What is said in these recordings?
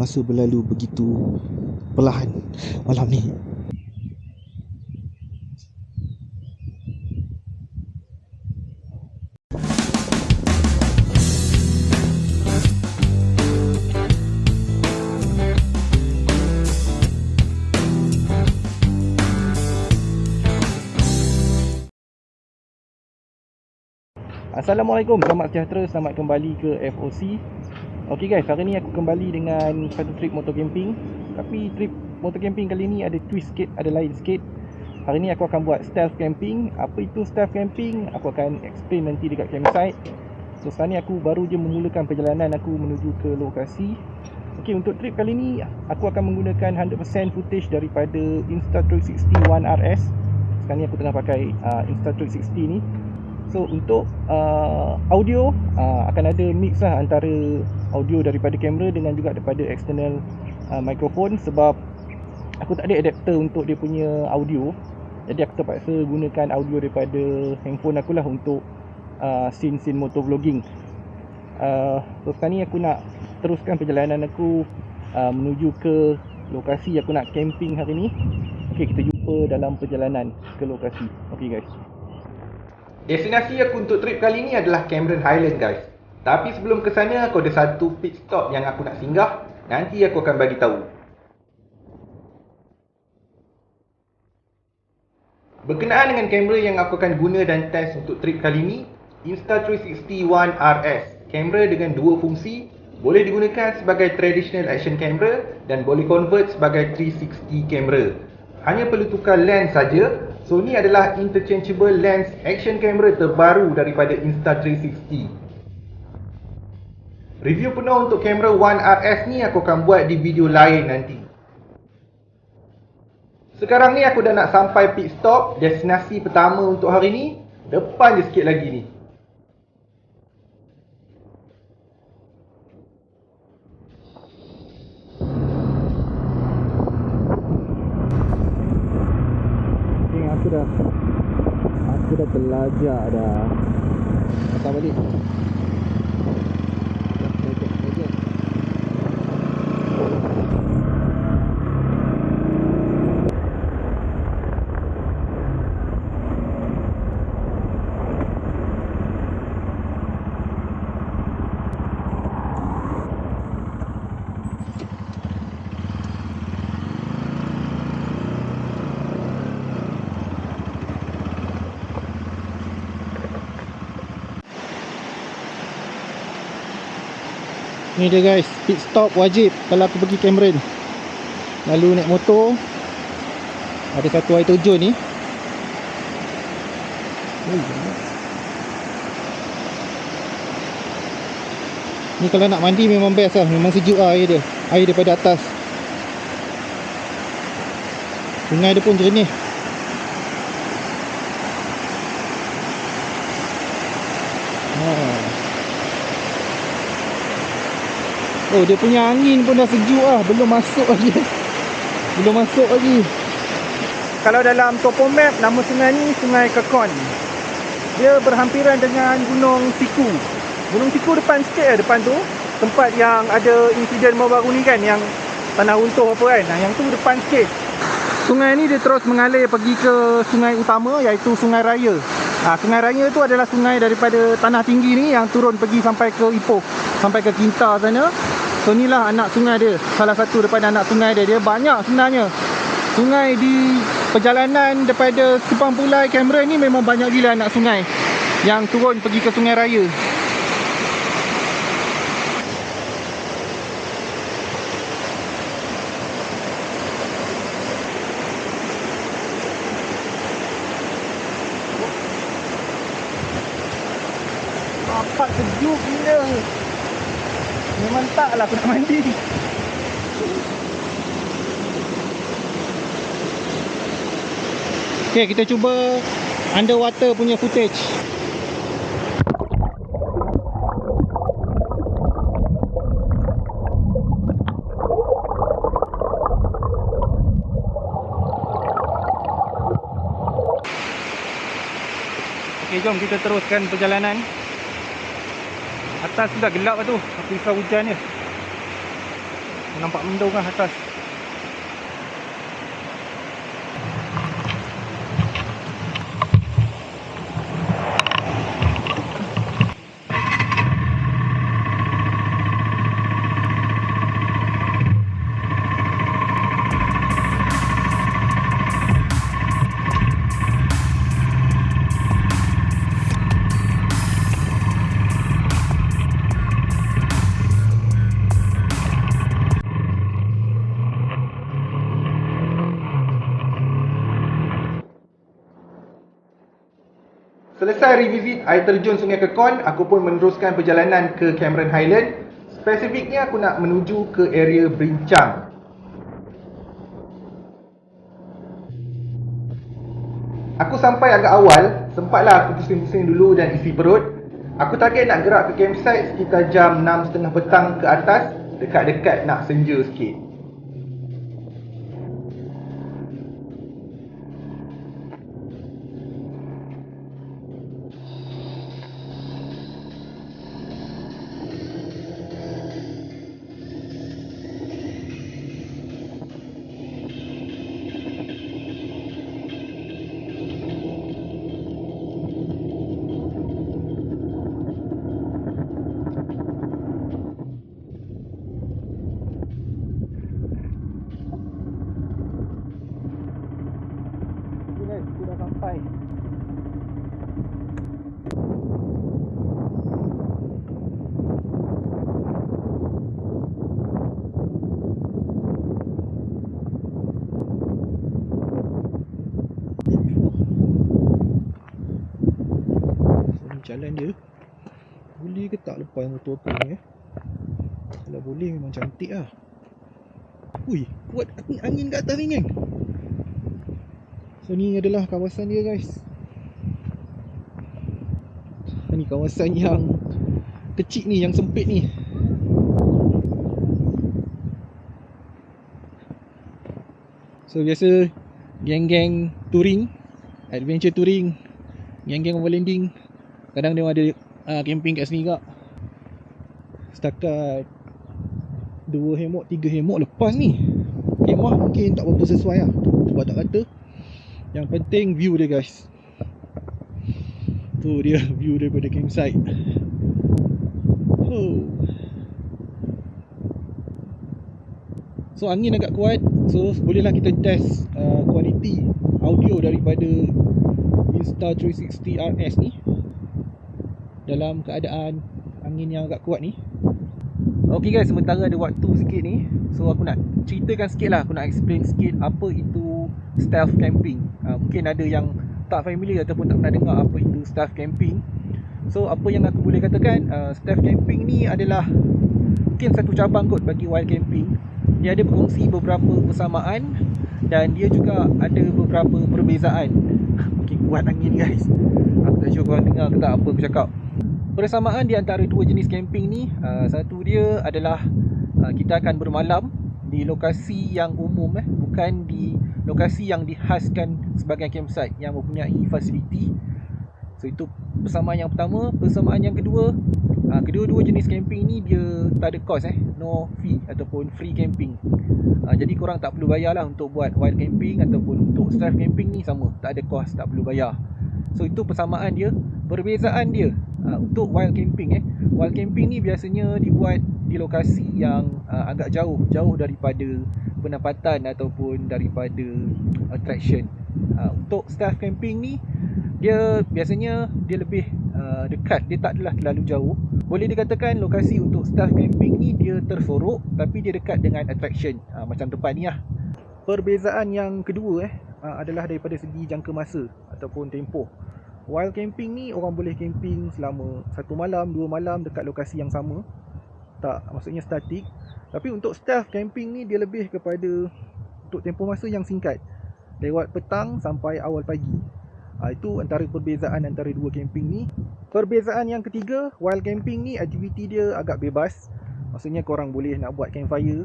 masa berlalu begitu perlahan malam ni. Assalamualaikum, selamat sejahtera, selamat kembali ke FOC. Okey guys, hari ni aku kembali dengan satu trip motor camping. Tapi trip motor camping kali ni ada twist sikit, ada lain sikit. Hari ni aku akan buat stealth camping. Apa itu stealth camping? Aku akan explain nanti dekat campsite. So sekarang ni aku baru je memulakan perjalanan aku menuju ke lokasi. Okey, untuk trip kali ni aku akan menggunakan 100% footage daripada Insta360 One RS. Sekarang ni aku tengah pakai Insta360 ni. So untuk audio akan ada mix lah antara audio daripada kamera dengan juga daripada external microphone, sebab aku tak ada adapter untuk dia punya audio. Jadi aku terpaksa gunakan audio daripada handphone aku lah untuk scene-scene motor vlogging. So sekarang ni aku nak teruskan perjalanan aku menuju ke lokasi aku nak camping hari ni. Okay, kita jumpa dalam perjalanan ke lokasi. Okay guys. Destinasi aku untuk trip kali ni adalah Cameron Highland guys. Tapi sebelum ke sana aku ada satu pit stop yang aku nak singgah. Nanti aku akan bagi tahu. Berkenaan dengan kamera yang aku akan guna dan test untuk trip kali ni, Insta360 One RS. Kamera dengan dua fungsi, boleh digunakan sebagai traditional action camera dan boleh convert sebagai 360 camera. Hanya perlu tukar lens saja. So ni adalah interchangeable lens action camera terbaru daripada Insta360. Review penuh untuk kamera One RS ni aku akan buat di video lain nanti. Sekarang ni aku dah nak sampai pit stop, destinasi pertama untuk hari ni. Depan je sikit lagi ni. Aku dah terlajak dah. Datang balik. Ni dia guys, pit stop wajib kalau aku pergi Cameron. Lalu naik motor, ada satu air terjun ni. Ni kalau nak mandi memang best lah, memang sejuk lah air dia. Air daripada atas. Sungai dia pun jernih. Oh, dia punya angin pun dah sejuk lah. Belum masuk lagi. Kalau dalam topo map, nama sungai ni Sungai Kekon. Dia berhampiran dengan Gunung Siku. Gunung Siku depan sikit depan tu. Tempat yang ada insiden baru ni kan, yang tanah runtuh apa kan. Yang tu depan sikit. Sungai ni dia terus mengalir pergi ke sungai utama, iaitu Sungai Raya. Sungai Raya tu adalah sungai daripada tanah tinggi ni yang turun pergi sampai ke Ipoh, sampai ke Kinta sana. So inilah anak sungai dia. Salah satu daripada anak sungai dia. Dia banyak sebenarnya. Sungai di perjalanan daripada Sepang Pulai Cameron ni memang banyak gila anak sungai yang turun pergi ke Sungai Raya. Apa sejuk gila. Memang taklah aku nak mandi. Okay, kita cuba underwater punya footage. Okay, jom kita teruskan perjalanan. Atas sudah gelap lah tu. Aku risau hujan je. nampak mendung lah atas. Selesai revisit air terjun Sungai Kekon, aku pun meneruskan perjalanan ke Cameron Highland. Spesifiknya aku nak menuju ke area Brincang. Aku sampai agak awal, sempatlah aku pusing-pusing dulu dan isi perut. Aku target nak gerak ke campsite sekitar jam 6.30 petang ke atas, dekat-dekat nak senja sikit. Sudah sampai. Ini jalan dia. Boleh ke tak lepas motor aku ni Kalau boleh memang cantik lah. Ui, kuat angin kat atas ni kan. So ni adalah kawasan dia guys. Ni kawasan yang kecil ni, yang sempit ni. So biasa geng-geng touring, adventure touring, geng-geng overlanding, kadang dia ada camping kat sini juga. Setakat 2 hemok, 3 hemok lepas ni. Kemah mungkin tak berapa sesuai lah, sebab tak kata. Yang penting view dia guys. Tu dia view daripada campsite. So angin agak kuat. So bolehlah kita test kualiti audio daripada Insta360 RS ni dalam keadaan angin yang agak kuat ni. Ok guys, sementara ada waktu sikit ni, so aku nak ceritakan sikit lah. Aku nak explain sikit apa itu stealth camping. Mungkin ada yang tak familiar ataupun tak pernah dengar apa itu stealth camping. So apa yang aku boleh katakan, stealth camping ni adalah mungkin satu cabang kot bagi wild camping. Dia ada berkongsi beberapa persamaan dan dia juga ada beberapa perbezaan. Makin kuat angin guys, aku tak sure korang dengar ke tak apa aku cakap. Persamaan di antara dua jenis camping ni, satu dia adalah kita akan bermalam di lokasi yang umum, bukan di lokasi yang dihaskan sebagai campsite yang mempunyai fasiliti. So itu persamaan yang pertama. Persamaan yang kedua, kedua-dua jenis camping ni dia tak ada cost, no fee ataupun free camping. Jadi korang tak perlu bayar lah untuk buat wild camping ataupun untuk stealth camping ni, sama, tak ada cost, tak perlu bayar. So itu persamaan dia. Perbezaan dia, untuk wild camping, wild camping ni biasanya dibuat di lokasi yang agak jauh daripada penempatan ataupun daripada attraction. Untuk stealth camping ni, dia biasanya dia lebih dekat, dia tak adalah terlalu jauh. Boleh dikatakan lokasi untuk stealth camping ni dia tersorok tapi dia dekat dengan attraction, macam tempat ni lah. Perbezaan yang kedua adalah daripada segi jangka masa ataupun tempoh. Wild camping ni orang boleh camping selama 1 malam, 2 malam dekat lokasi yang sama, tak, maksudnya statik. Tapi untuk stealth camping ni dia lebih kepada untuk tempoh masa yang singkat, lewat petang sampai awal pagi. Itu antara perbezaan antara dua camping ni. Perbezaan yang ketiga, wild camping ni aktiviti dia agak bebas. Maksudnya korang boleh nak buat campfire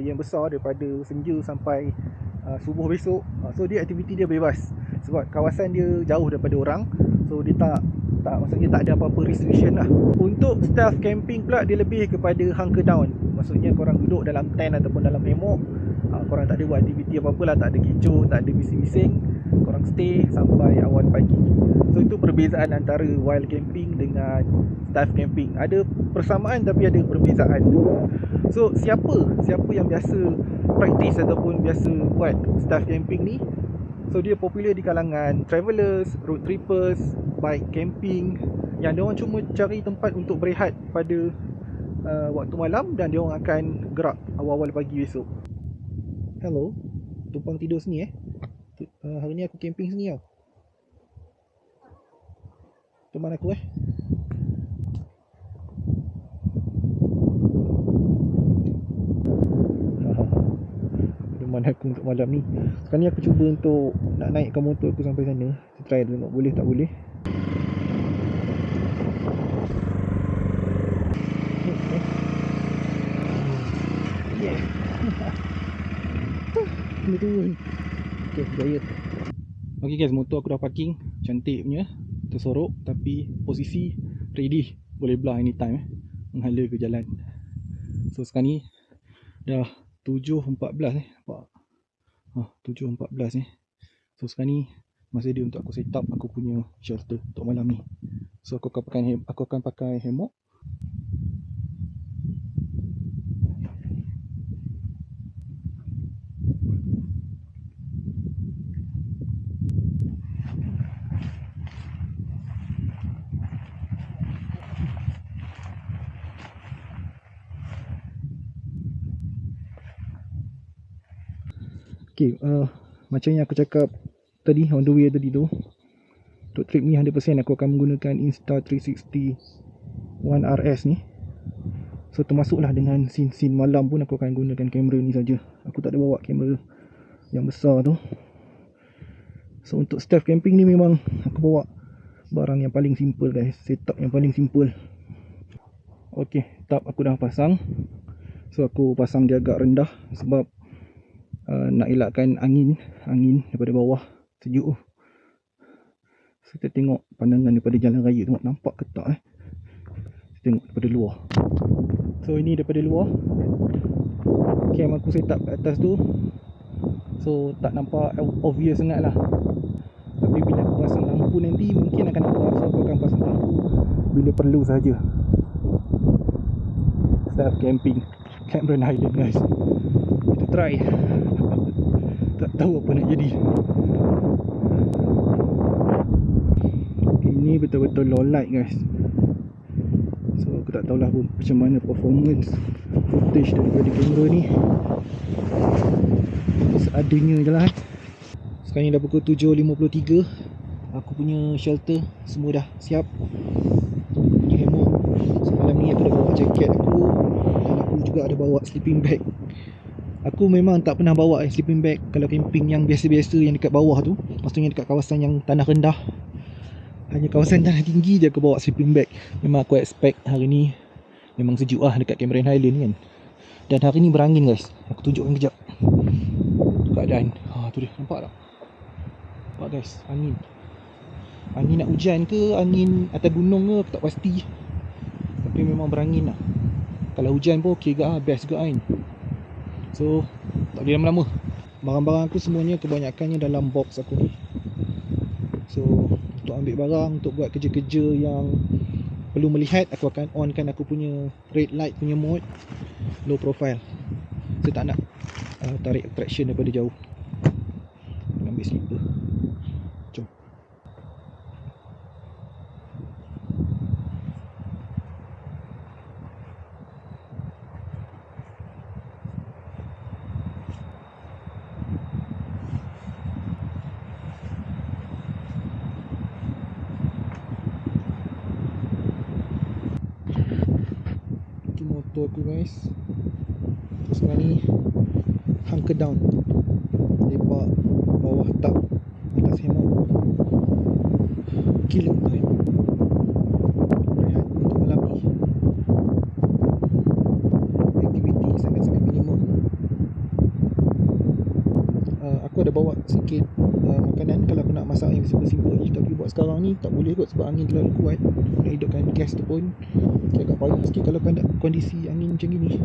yang besar daripada senja sampai subuh besok. So dia aktiviti dia bebas sebab kawasan dia jauh daripada orang. So dia tak Tak, maksudnya tak ada apa-apa restriction lah. Untuk stealth camping pula, dia lebih kepada hunker down. Maksudnya korang duduk dalam tent ataupun dalam hammock, korang tak ada buat aktiviti apa-apa lah, tak ada kecoh, tak ada bising-bising, korang stay sampai awal pagi. So itu perbezaan antara wild camping dengan stealth camping. Ada persamaan tapi ada perbezaan. So siapa yang biasa practice ataupun biasa buat stealth camping ni, so dia popular di kalangan travelers, road trippers, bike camping, yang diorang cuma cari tempat untuk berehat pada waktu malam dan diorang akan gerak awal-awal pagi esok. Hello, tumpang tidur sini hari ni aku camping sini tau. Teman aku teman aku untuk malam ni. Sekarang ni aku cuba untuk nak naikkan motor aku sampai sana. Try dulu boleh tak boleh. Yeah. Kena turun. Okay, jaya. Okay guys, motor aku dah parking. Cantik punya, tersorok, tapi posisi ready, boleh belah anytime menghala ke jalan. So sekarang ni dah 7.14 nampak. 7.14 So sekarang ni masih dia untuk aku set up aku punya shelter untuk malam ni. So aku akan pakai hammock. Okay, macam yang aku cakap tadi, on the way tadi tu, untuk trip ni 100% aku akan menggunakan Insta360 One RS ni. So termasuklah dengan scene malam pun aku akan gunakan kamera ni saja. Aku tak ada bawa kamera yang besar tu. So untuk stealth camping ni memang aku bawa barang yang paling simple guys, setup yang paling simple. Okay, tarp aku dah pasang. So aku pasang dia agak rendah sebab nak elakkan angin daripada bawah. Sejuk. So kita tengok pandangan daripada jalan raya tu, nampak ke tak Kita tengok daripada luar. So ini daripada luar, cam aku set up kat atas tu, so tak nampak obvious sangat lah. Tapi bila aku pasang lampu nanti mungkin akan nampak. So aku akan pasang lampu bila perlu saja. Stealth camping Cameron Highland guys. Kita try. Tak tahu apa nak jadi. Ini betul-betul low light guys. So aku tak tahulah macam mana performance footage daripada kamera ni. Seadanya je lah. Sekarang ni dah pukul 7.53. Aku punya shelter semua dah siap. Aku punya hammock. Semalam ni aku dah bawa jaket aku, dan aku juga ada bawa sleeping bag. Aku memang tak pernah bawa sleeping bag kalau camping yang biasa-biasa yang dekat bawah tu. Maksudnya dekat kawasan yang tanah rendah. Hanya kawasan tanah tinggi je aku bawa sleeping bag. Memang aku expect hari ni memang sejuk lah dekat Cameron Highland ni kan. Dan hari ni berangin guys. Aku tunjukkan kejap keadaan. Tu dia, nampak tak? Nampak guys, angin. Angin nak hujan ke, angin atas gunung ke, aku tak pasti. Tapi memang berangin lah. Kalau hujan pun okey juga lah, best juga kan. So tak boleh lama-lama. Barang-barang aku semuanya kebanyakannya dalam box aku ni. So untuk ambil barang, untuk buat kerja-kerja yang perlu melihat, aku akan onkan aku punya red light punya mode, low profile. Saya tak nak tarik attraction daripada jauh. Ambil slipper. Jom. Itu motor aku guys. Terus sekarang ni hunker down, lepak bawah tak atas hammock. Gila kan, rehat untuk malam ni. Aktiviti sangat-sangat minimum. Aku ada bawa sikit makanan makanan kalau aku nak masak yang simple-simple je. Tapi buat sekarang ni tak boleh kot sebab angin terlalu kuat. Aku nak hidupkan gas tu pun agak payah sikit kalau kondisi angin macam gini.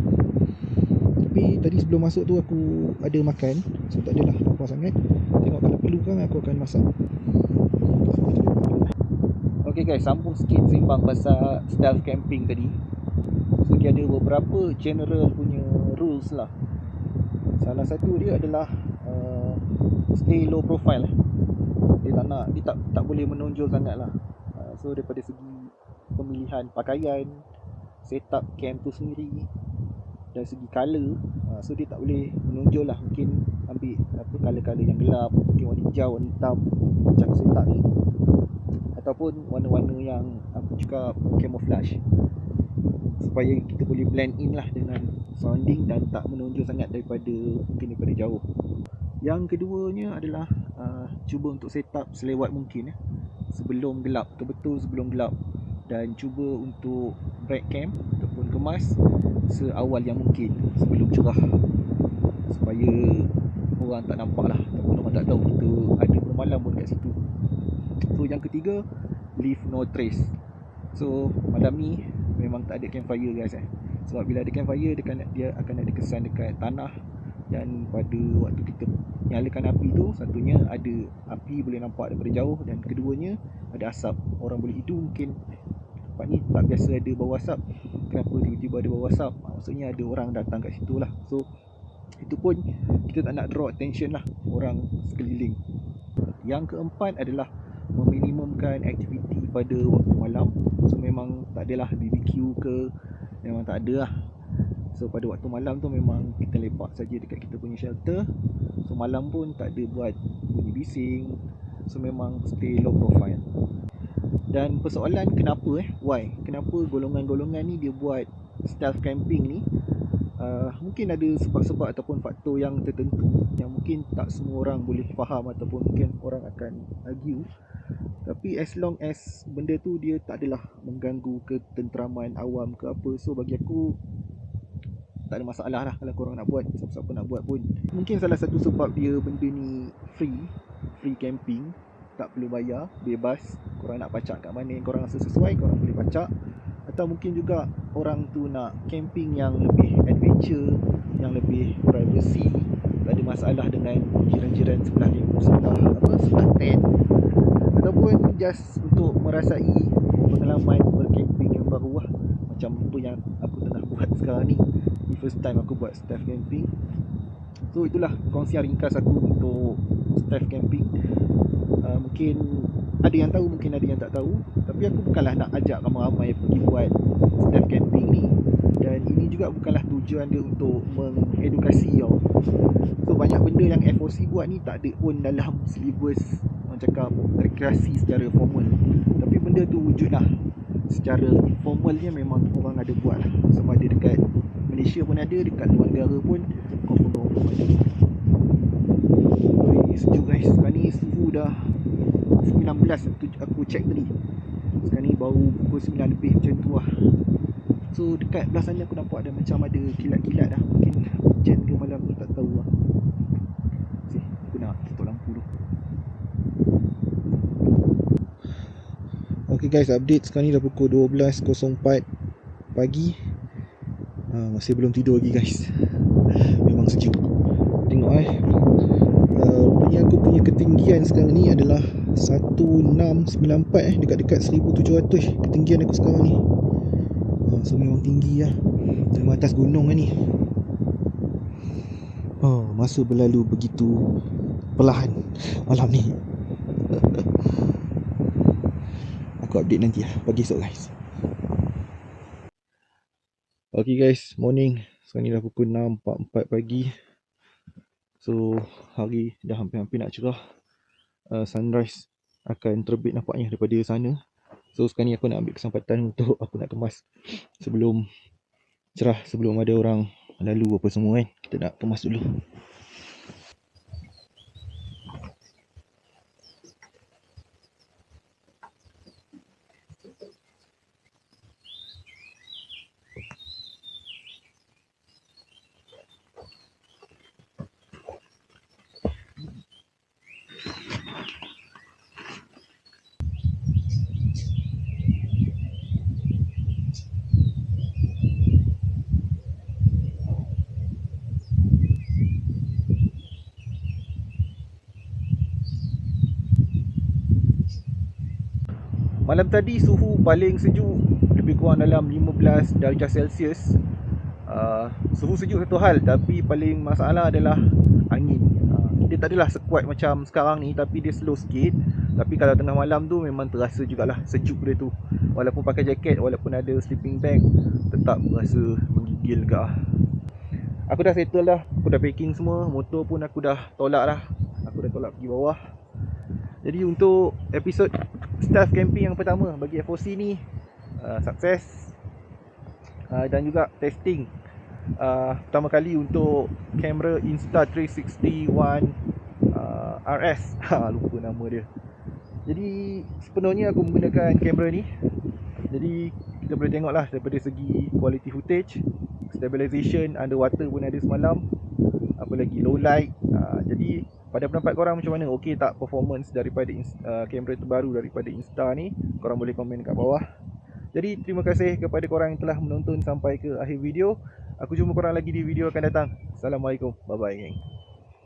Tapi tadi sebelum masuk tu aku ada makan, so tak adalah lapar sangat. Tengok kalau perlu kan aku akan masak. Okay guys, sambung sikit sembang pasal stealth camping tadi. So dia ada beberapa general punya rules lah. Salah satu dia adalah stay low profile. Dia tak boleh menonjol sangat lah. So daripada segi pemilihan pakaian, setup camp tu sendiri, dari segi colour, so dia tak boleh menonjol lah. Mungkin ambil colour-colour yang gelap, mungkin warna hijau, warna hitam macam setup ni, ataupun warna-warna yang aku cakap camouflage, supaya kita boleh blend in lah dengan surrounding dan tak menonjol sangat daripada jauh. Yang keduanya adalah cuba untuk setup selewat mungkin sebelum gelap, betul-betul sebelum gelap, dan cuba untuk break camp ataupun kemas seawal yang mungkin sebelum cerah, supaya orang tak nampak lah ataupun orang tak tahu kita ada bermalam pun kat situ. So yang ketiga, leave no trace. So malam ni memang tak ada campfire guys sebab bila ada campfire dia akan ada kesan dekat tanah, dan pada waktu kita nyalakan api tu, satunya ada api boleh nampak daripada jauh, dan keduanya ada asap. Orang boleh idu mungkin tempat ni tak biasa ada bau asap, kenapa tiba-tiba ada bau asap, maksudnya ada orang datang kat situ lah. So itu pun kita tak nak draw attention lah orang sekeliling. Yang keempat adalah meminimumkan aktiviti pada waktu malam. So memang tak adalah BBQ ke, memang tak ada lah. So pada waktu malam tu memang kita lepak saja dekat kita punya shelter. So malam pun tak ada buat bunyi bising. So memang stay low profile. Dan persoalan kenapa why? Kenapa golongan-golongan ni dia buat stealth camping ni? Mungkin ada sebab-sebab ataupun faktor yang tertentu yang mungkin tak semua orang boleh faham ataupun mungkin orang akan argue. Tapi as long as benda tu dia tak adalah mengganggu ketenteraman awam ke apa, so bagi aku tak ada masalah lah kalau korang nak buat, siapa-siapa nak buat pun. Mungkin salah satu sebab dia benda ni free camping, tak perlu bayar, bebas. Korang nak pacak kat mana yang korang rasa sesuai, korang boleh pacak. Atau mungkin juga orang tu nak camping yang lebih adventure, yang lebih privacy, tak ada masalah dengan jiran-jiran sebelah tent, ataupun just untuk merasai pengalaman bercamping yang baru lah, macam apa yang aku tengah buat sekarang ni. Ini first time aku buat stealth camping. So itulah kongsian ringkas aku untuk stealth camping. Mungkin ada yang tahu, mungkin ada yang tak tahu. Tapi aku bukanlah nak ajak ramai-ramai pergi buat stealth camping ni. Dan ini juga bukanlah tujuan dia untuk mengedukasi tau. So banyak benda yang FOC buat ni tak ada pun dalam syllabus orang cakap rekreasi secara formal. Tapi benda tu wujud lah secara informalnya, memang orang ada buat lah. Sama ada dekat Malaysia pun ada, dekat luar negara pun confirm ada. Oi, sejuk guys. Sekarang ni suhu dah 19 aku check tadi. Sekarang ni baru pukul 9 lebih macam tu lah. So dekat belah sana aku nampak ada macam ada kilat-kilat dah. Mungkin hujan ke malam ni, tak tahu lah. Aku nak tutup lampu tu. Okay guys, update sekarang ni dah pukul 12.04 pagi. Masih belum tidur lagi guys. Memang sejuk. Tengok rupanya aku punya ketinggian sekarang ni adalah 1694 dekat-dekat 1700 ketinggian aku sekarang ni. So memang tinggi lah. Memang atas gunung lah ni. Masa berlalu begitu perlahan malam ni. Aku update nanti lah pagi esok guys. Okay guys, morning. Sekarang ni dah pukul 6.44 pagi. So hari dah hampir-hampir nak cerah. Sunrise akan terbit nampaknya daripada sana. So sekarang ni aku nak ambil kesempatan untuk aku nak kemas sebelum cerah, sebelum ada orang lalu apa semua kan. Kita nak kemas dulu. Malam tadi suhu paling sejuk lebih kurang dalam 15 darjah Celsius. Suhu sejuk satu hal, tapi paling masalah adalah angin. Dia tak adalah sekuat macam sekarang ni, tapi dia slow sikit. Tapi kalau tengah malam tu memang terasa jugalah sejuk dia tu. Walaupun pakai jaket, walaupun ada sleeping bag, tetap rasa menggigil ke. Aku dah settle dah, aku dah packing semua. Motor pun aku dah tolak dah. Aku dah tolak pergi bawah. Jadi untuk episod stealth camping yang pertama bagi FOC ni sukses. Dan juga testing pertama kali untuk kamera Insta360 One RS. Lupa nama dia. Jadi sepenuhnya aku menggunakan kamera ni. Jadi kita boleh tengok lah daripada segi quality footage, stabilization underwater pun ada semalam, apa lagi low light. Jadi pada pendapat korang macam mana? Okey tak performance daripada kamera terbaru daripada Insta ni? Korang boleh komen kat bawah. Jadi terima kasih kepada korang yang telah menonton sampai ke akhir video. Aku jumpa korang lagi di video akan datang. Assalamualaikum. Bye bye geng.